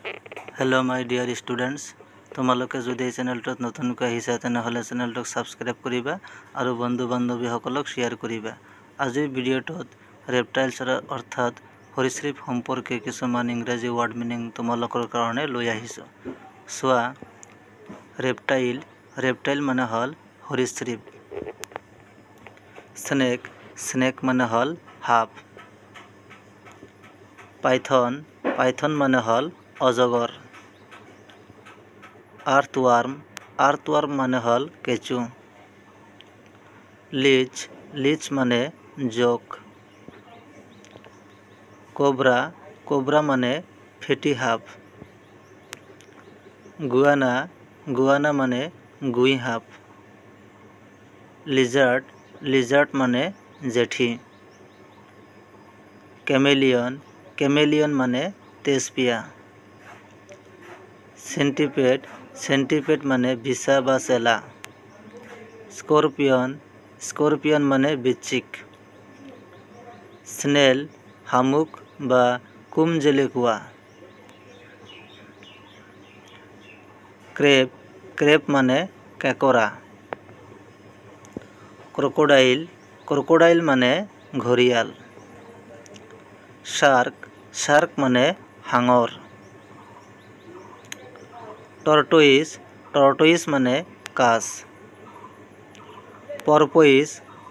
Hello my dear students তোমালোকে যদি এই চেনেলটোত নতুনকৈ আহিছা তেনেহলে চেনেলটোক সাবস্ক্রাইব কৰিবা আৰু বন্ধু বান্ধৱীসকলক শেয়াৰ কৰিবা। আজিৰ ভিডিঅ'টোত ৰেপটাইলছৰ অৰ্থাৎ সৰীসৃপ সম্পৰ্কে কিছুমান ইংৰাজী ৱৰ্ড মিনিং তোমালোকৰ কাৰণে লৈ আহিছো। সোৱা ৰেপটাইল মানে হল সৰীসৃপ। স্নেক মানে হল সাপ। পাইথন মানে হল অজগৰ। আৰ্থওয়াৰ্ম মানে হল কেঁচু। লিচ মানে জোক। কোবরা মানে ফেটি সাপ। গুয়ানা মানে গুই সাপ। লিজার্ড মানে জেঠি। ক্যামেলিয়ন মানে তেজপিয়া। সেন্টিপেড মানে বিছা বা চেলা। স্করপিয়ন মানে বিচ্ছিক। স্নেল শামুক বা কুমজেলেকুয়া। ক্রেপ মানে কেকৰা। ক্ৰোকোডাইল মানে ঘৰিয়াল। শাৰ্ক মানে হাঙৰ। টৰ্টোইস মানে কাছ।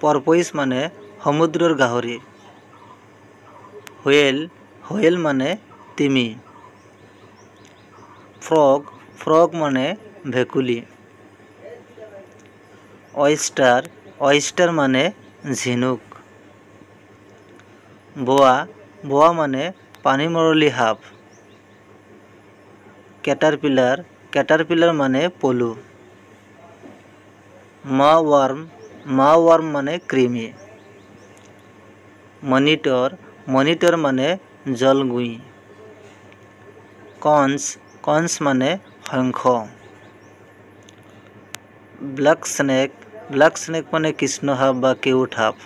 পৰপোইস মানে সমুদ্ৰৰ গাহৰি। হোয়েল মানে তিমি। ফ্ৰগ মানে ভেকুলী। oyster মানে ঝিনুক। বোয়া মানে পানীমৰলী সাপ। ক্যাটারপিলার মানে পলু। মাওয়ার্ম মানে কৃমি। মনিটর মানে জলগুই। কনস মানে শঙ্খ। ব্ল্যাক স্নেক মানে কৃষ্ণ সাপ বা কেউট সাপ।